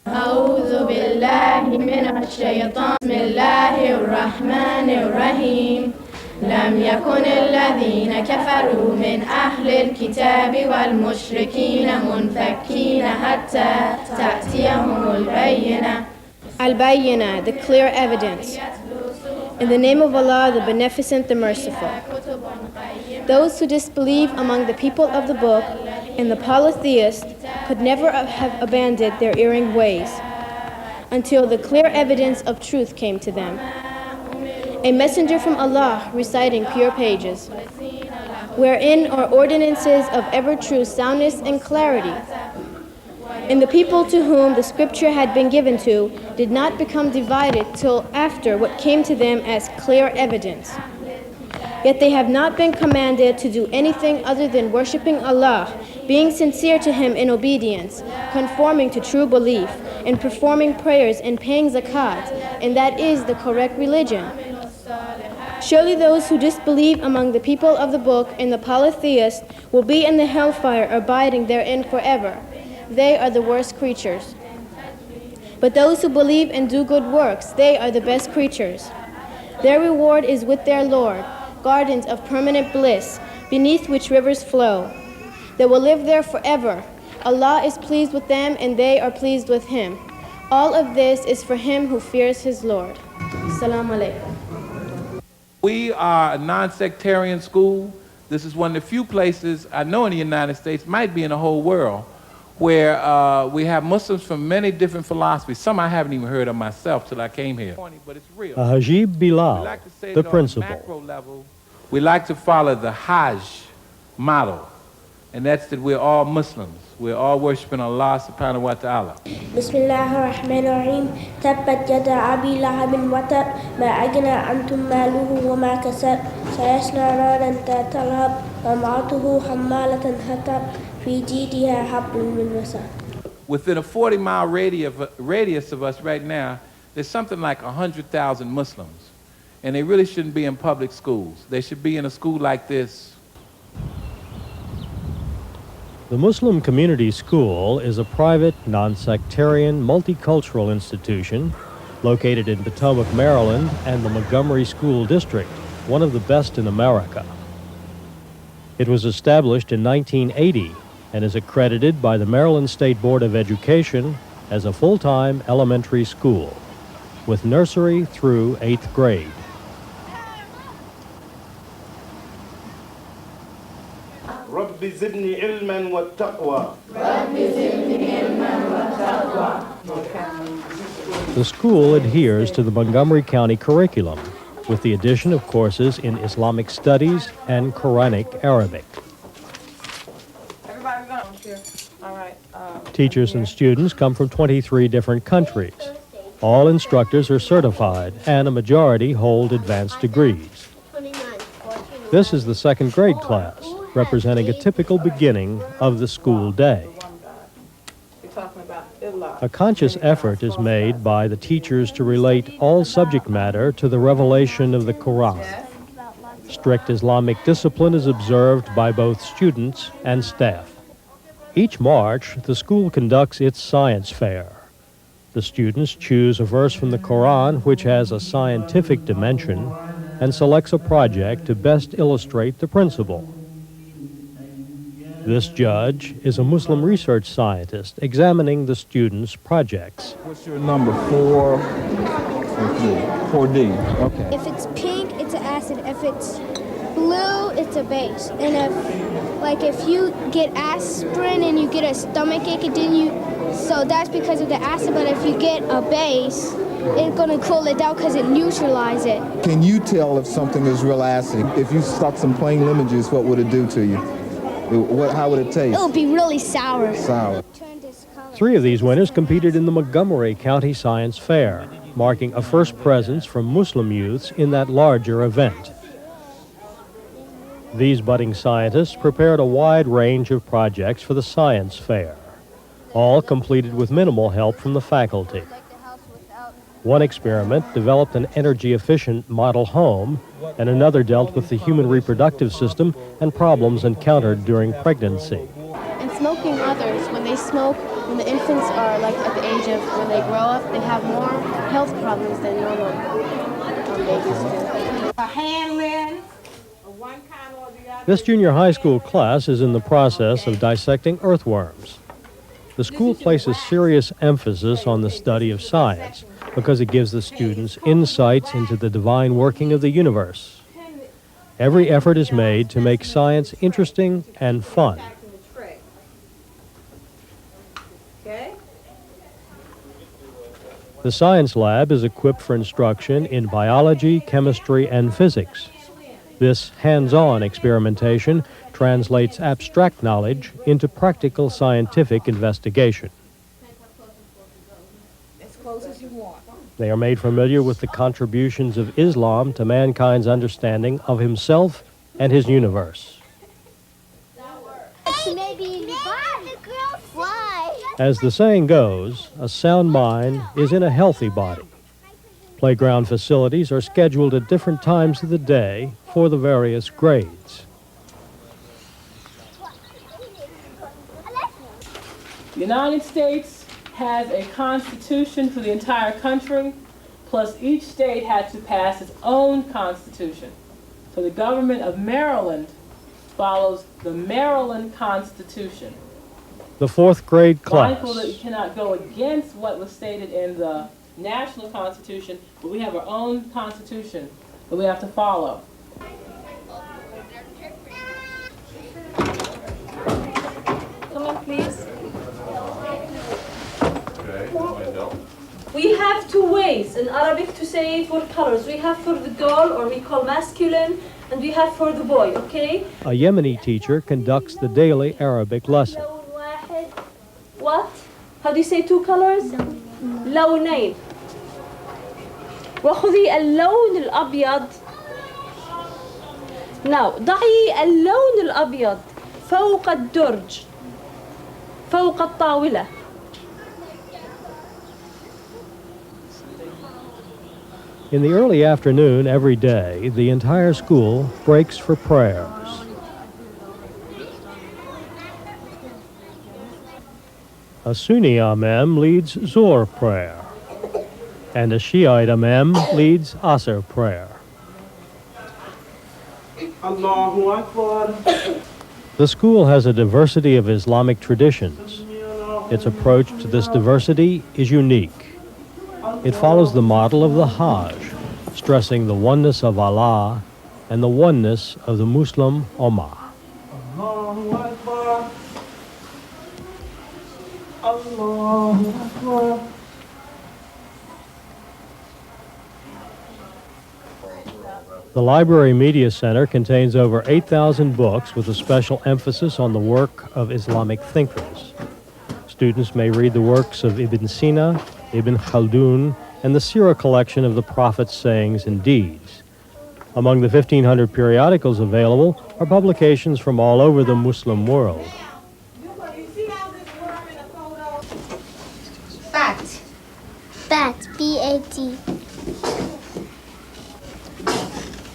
أعوذ بالله من الشيطان بسم الله الرحمن الرحيم لم يكن الذين كفروا من أهل الكتاب والمشركين منفكين حتى تأتيهم البينة. Al-Bayyinah, the clear evidence. In the name of Allah, the Beneficent, the Merciful. Those who disbelieve among the people of the book and the polytheists could never have abandoned their erring ways until the clear evidence of truth came to them. A messenger from Allah reciting pure pages, wherein are ordinances of ever-true soundness and clarity. And the people to whom the scripture had been given to did not become divided till after what came to them as clear evidence. Yet they have not been commanded to do anything other than worshiping Allah, being sincere to Him in obedience, conforming to true belief, and performing prayers and paying zakat, and that is the correct religion. Surely those who disbelieve among the people of the book and the polytheists will be in the hellfire, abiding therein forever. They are the worst creatures. But those who believe and do good works, they are the best creatures. Their reward is with their Lord, gardens of permanent bliss, beneath which rivers flow. They will live there forever. Allah is pleased with them and they are pleased with Him. All of this is for him who fears his Lord. Assalamu alaikum. We are a non-sectarian school. This is one of the few places I know in the United States, might be in the whole world, where we have Muslims from many different philosophies. Some I haven't even heard of myself till I came here. But it's real. Hajib Bilal, like to say the that principal. On a macro level, we like to follow the Hajj model, and that's that we're all Muslims. We're all worshiping Allah subhanahu wa ta'ala. Bismillahirrahmanirrahim. Tabbat yada abi lahabin wata ma agna antum maluhu wa ma kasab sayasla naran tatalab wa ma'atuhu hammalatan hatab fi jidiha hablum min masad. Within a 40-mile radius of us right now, there's something like 100,000 Muslims. And they really shouldn't be in public schools. They should be in a school like this. The Muslim Community School is a private, non-sectarian, multicultural institution located in Potomac, Maryland, and the Montgomery School District, one of the best in America. It was established in 1980 and is accredited by the Maryland State Board of Education as a full-time elementary school, with nursery through 8th grade. رب زدني علما والتقوى. The school adheres to the Montgomery County curriculum, with the addition of courses in Islamic studies and Quranic Arabic. Everybody go. All right. Teachers and students come from 23 different countries. All instructors are certified, and a majority hold advanced degrees. This is the second grade class, representing a typical beginning of the school day. A conscious effort is made by the teachers to relate all subject matter to the revelation of the Quran. Strict Islamic discipline is observed by both students and staff. Each March, the school conducts its science fair. The students choose a verse from the Quran which has a scientific dimension and selects a project to best illustrate the principle. This judge is a Muslim research scientist examining the students' projects. What's your number? 4 or 4D? Okay. If it's pink, it's an acid. If it's blue, it's a base. And if you get aspirin and you get a stomach ache, so that's because of the acid. But if you get a base, it's gonna cool it down because it neutralizes it. Can you tell if something is real acid? If you stuck some plain lemon juice, what would it do to you? How would it taste? It would be really sour. Sour. 3 of these winners competed in the Montgomery County Science Fair, marking a first presence from Muslim youths in that larger event. These budding scientists prepared a wide range of projects for the science fair, all completed with minimal help from the faculty. One experiment developed an energy-efficient model home, and another dealt with the human reproductive system and problems encountered during pregnancy. And smoking others when they they smoke, when the infants are like at the age of when they grow up, they have more health problems than normal babies do. A hand lens of one kind or the other. This junior high school class is in the process of dissecting earthworms. The school places serious emphasis on the study of science because it gives the students insights into the divine working of the universe. Every effort is made to make science interesting and fun. The science lab is equipped for instruction in biology, chemistry, and physics. This hands-on experimentation translates abstract knowledge into practical scientific investigation. As close as you want. They are made familiar with the contributions of Islam to mankind's understanding of himself and his universe. As the saying goes, a sound mind is in a healthy body. Playground facilities are scheduled at different times of the day for the various grades. The United States has a constitution for the entire country, plus each state had to pass its own constitution. So the government of Maryland follows the Maryland Constitution. The fourth grade class. Mindful that you cannot go against what was stated in the national constitution, but we have our own constitution that we have to follow. Come on, please. We have two ways in Arabic to say for colors. We have for the girl, or we call masculine, and we have for the boy, okay? A Yemeni teacher conducts the daily Arabic lesson. What? How do you say two colors? لونين. وخذي اللون الأبيض. Now, ضعي اللون الأبيض فوق الدرج. فوق الطاولة. In the early afternoon every day, the entire school breaks for prayers. A Sunni imam leads Zuhr prayer, and a Shiite imam leads Asr prayer. Allahu Akbar. The school has a diversity of Islamic traditions. Its approach to this diversity is unique. It follows the model of the Hajj, stressing the oneness of Allah and the oneness of the Muslim Ummah. Allahu Akbar. Allahu Akbar. The Library Media Center contains over 8,000 books with a special emphasis on the work of Islamic thinkers. Students may read the works of Ibn Sina, Ibn Khaldun, and the Sirah collection of the Prophet's sayings and deeds. Among the 1,500 periodicals available are publications from all over the Muslim world. Bat. Bat. B-A-T.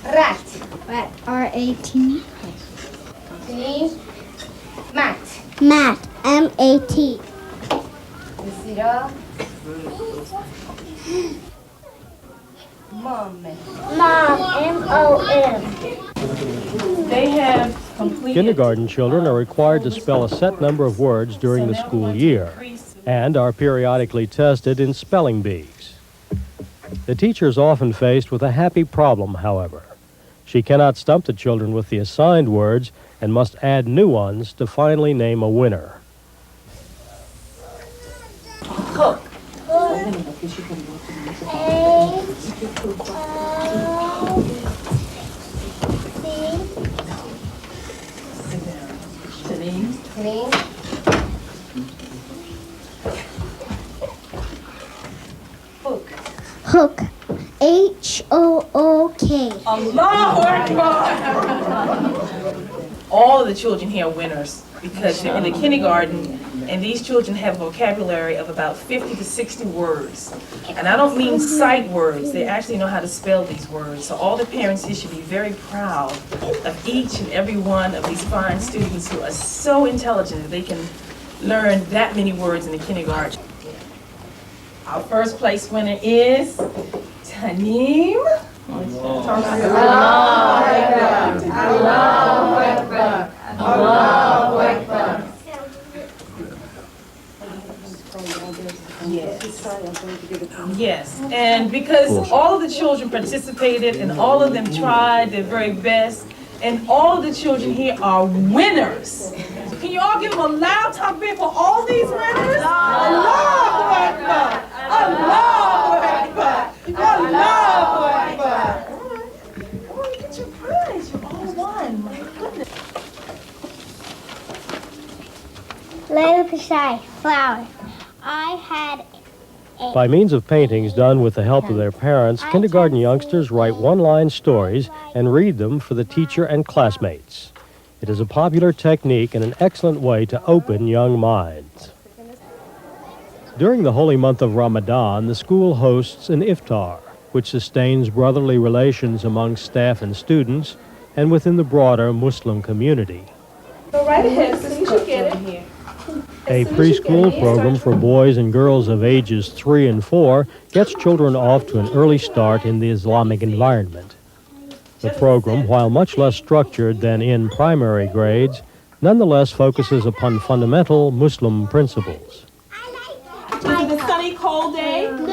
Rat. Rat. R-A-T. Mat. Mat. M-A-T. Mom. M-O-M. They have completed... Kindergarten children are required to spell a set number of words during the school year and are periodically tested in spelling bees. The teacher is often faced with a happy problem, however. She cannot stump the children with the assigned words and must add new ones to finally name a winner. Hook. Hook. Hook. H-O-O-K. Allahu Akbar. All of the children here are winners because they're in the kindergarten, and these children have a vocabulary of about 50 to 60 words. And I don't mean sight words, they actually know how to spell these words. So all the parents here should be very proud of each and every one of these fine students who are so intelligent that they can learn that many words in the kindergarten. Our first place winner is Tanim. Allahu Akbar. Allahu Akbar. Allahu Akbar. Yes, and because all of the children participated and all of them tried their very best, and all of the children here are winners. So can you all give them a loud takbir for all these winners? Allahu Akbar! Allahu Akbar! Allahu Akbar! Come on, get your prize. You all won. My goodness. Layla Pashai, flower. I had By means of paintings done with the help of their parents, kindergarten youngsters write one-line stories and read them for the teacher and classmates. It is a popular technique and an excellent way to open young minds. During the holy month of Ramadan, the school hosts an iftar, which sustains brotherly relations among staff and students and within the broader Muslim community. Go right ahead, so you should get it. A preschool program for boys and girls of ages 3 and 4 gets children off to an early start in the Islamic environment. The program, while much less structured than in primary grades, nonetheless focuses upon fundamental Muslim principles. Is it a sunny, cold day? No!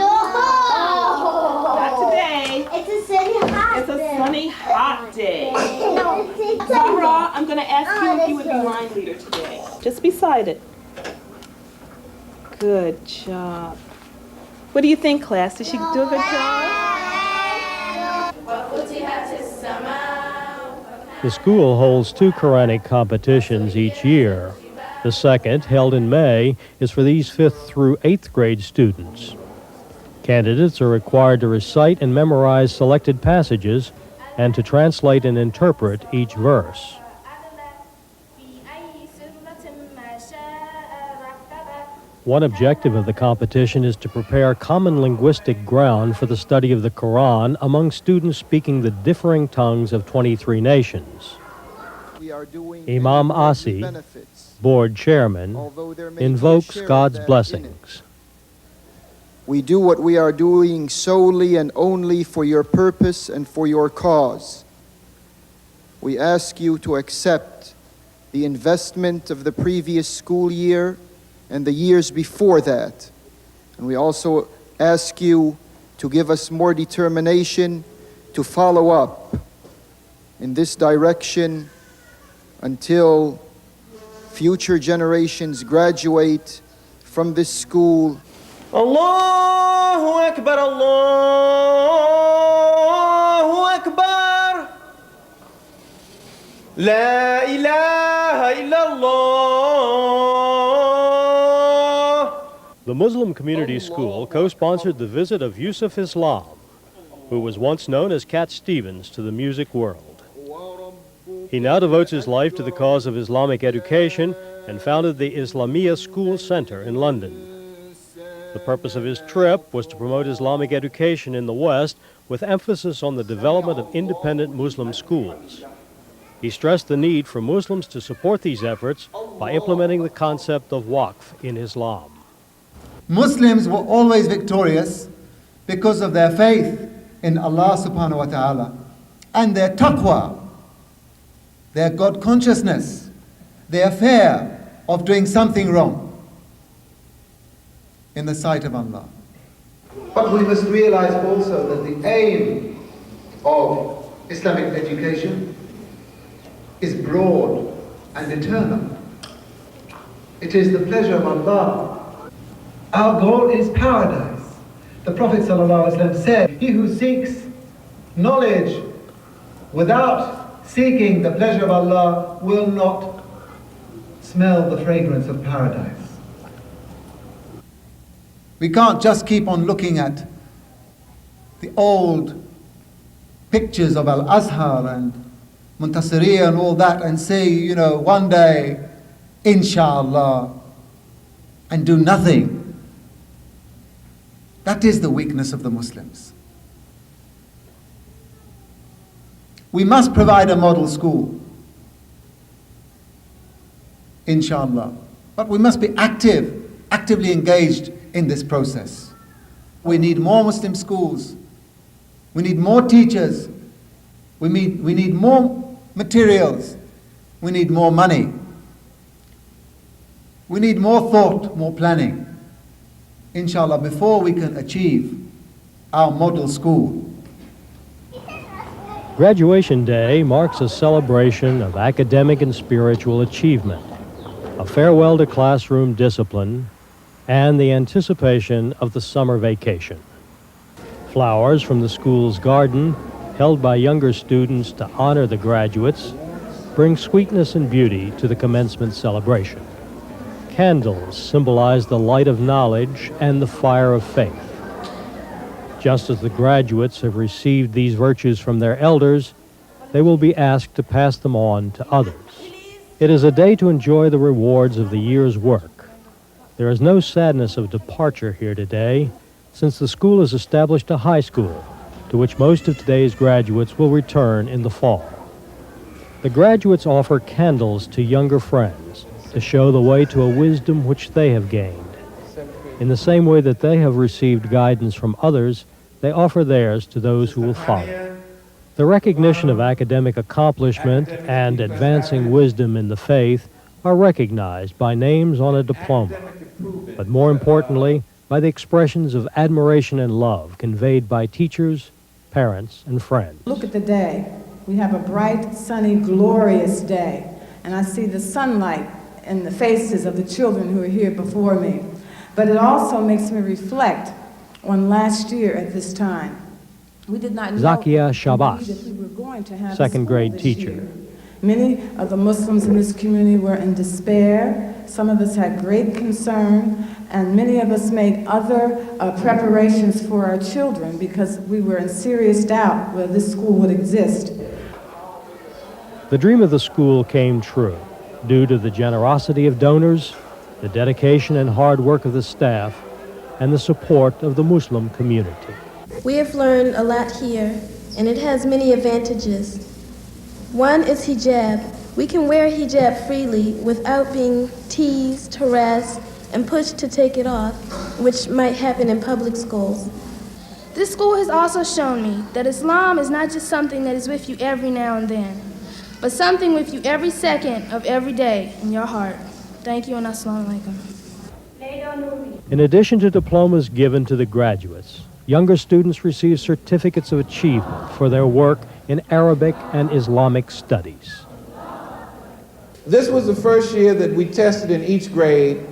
Not today. It's a sunny hot It's a sunny, hot day. No, it's Zahra, I'm going to ask you if you would be line leader today. Just beside it. Good job. What do you think, class? Did she do a good job? The school holds 2 Quranic competitions each year. The second, held in May, is for these 5th through 8th grade students. Candidates are required to recite and memorize selected passages and to translate and interpret each verse. One objective of the competition is to prepare common linguistic ground for the study of the Quran among students speaking the differing tongues of 23 nations. Imam Asi, board chairman, invokes God's blessings. We do what we are doing solely and only for your purpose and for your cause. We ask you to accept the investment of the previous school year and the years before that. And we also ask you to give us more determination to follow up in this direction until future generations graduate from this school. Allahu Akbar, Allahu Akbar. La ilaha illallah. The Muslim Community School co-sponsored the visit of Yusuf Islam, who was once known as Cat Stevens to the music world. He now devotes his life to the cause of Islamic education and founded the Islamia School Center in London. The purpose of his trip was to promote Islamic education in the West with emphasis on the development of independent Muslim schools. He stressed the need for Muslims to support these efforts by implementing the concept of waqf in Islam. Muslims were always victorious because of their faith in Allah subhanahu wa ta'ala and their taqwa, their God consciousness, their fear of doing something wrong in the sight of Allah. But we must realize also that the aim of Islamic education is broad and eternal. It is the pleasure of Allah. Our goal is paradise. The Prophet ﷺ said, he who seeks knowledge without seeking the pleasure of Allah will not smell the fragrance of paradise. We can't just keep on looking at the old pictures of Al-Azhar and Muntasiriya and all that and say, you know, one day, inshallah, and do nothing. That is the weakness of the Muslims. We must provide a model school, inshallah. But we must be actively engaged in this process. We need more Muslim schools. We need more teachers. We need more materials. We need more money. We need more thought, more planning, inshallah, before we can achieve our model school. Graduation Day marks a celebration of academic and spiritual achievement, a farewell to classroom discipline, and the anticipation of the summer vacation. Flowers from the school's garden, held by younger students to honor the graduates, bring sweetness and beauty to the commencement celebration. Candles symbolize the light of knowledge and the fire of faith. Just as the graduates have received these virtues from their elders, they will be asked to pass them on to others. It is a day to enjoy the rewards of the year's work. There is no sadness of departure here today, since the school has established a high school, to which most of today's graduates will return in the fall. The graduates offer candles to younger friends to show the way to a wisdom which they have gained. In the same way that they have received guidance from others, they offer theirs to those who will follow. The recognition of academic accomplishment and advancing wisdom in the faith are recognized by names on a diploma, but more importantly, by the expressions of admiration and love conveyed by teachers, parents, and friends. Look at the day. We have a bright, sunny, glorious day, and I see the sunlight in the faces of the children who are here before me. But it also makes me reflect on last year at this time. We did not know Zakia Shabazz, that we were going to have second school grade this teacher. year. Many of the Muslims in this community were in despair. Some of us had great concern, and many of us made other preparations for our children because we were in serious doubt whether this school would exist. The dream of the school came true due to the generosity of donors, the dedication and hard work of the staff, and the support of the Muslim community. We have learned a lot here, and it has many advantages. One is hijab. We can wear hijab freely without being teased, harassed, and pushed to take it off, which might happen in public schools. This school has also shown me that Islam is not just something that is with you every now and then, but something with you every second of every day in your heart. Thank you, and assalamu alaikum. In addition to diplomas given to the graduates, younger students receive certificates of achievement for their work in Arabic and Islamic studies. This was the first year that we tested in each grade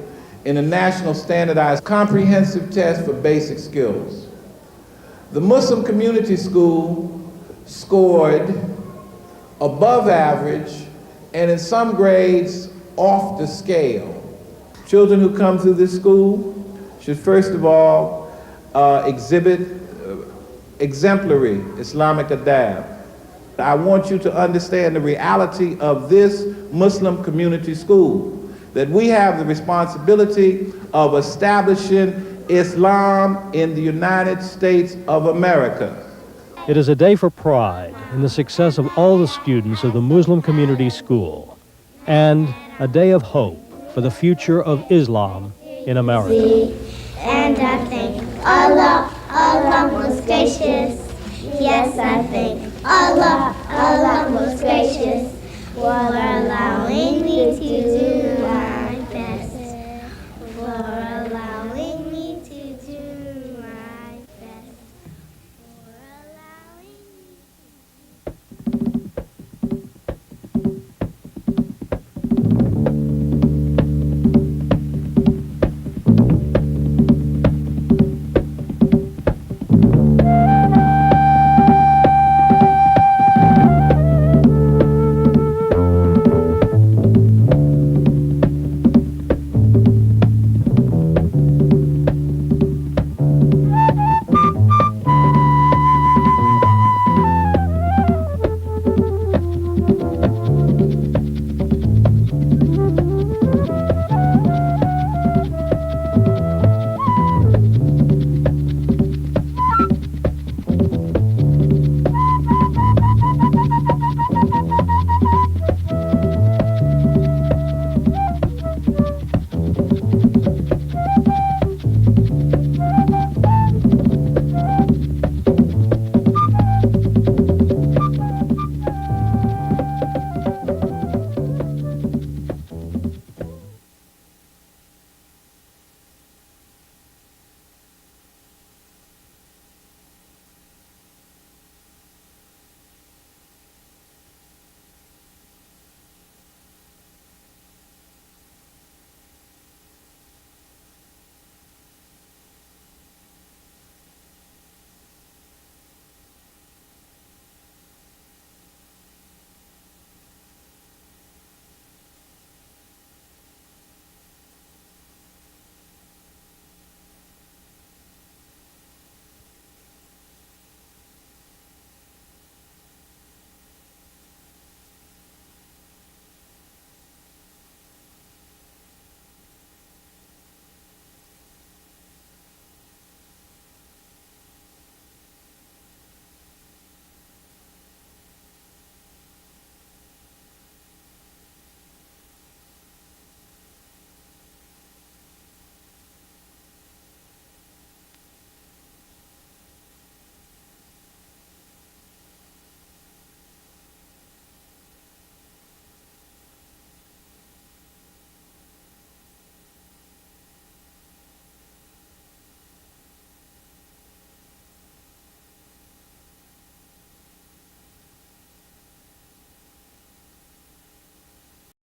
in a national standardized comprehensive test for basic skills. The Muslim Community School scored above average and in some grades off the scale. Children who come through this school should first of all exhibit exemplary Islamic adab. I want you to understand the reality of this Muslim community school, that we have the responsibility of establishing Islam in the United States of America. It is a day for pride in the success of all the students of the Muslim Community School, and a day of hope for the future of Islam in America. And I thank Allah, Allah most gracious. Yes, I thank Allah, Allah most gracious, for allowing me to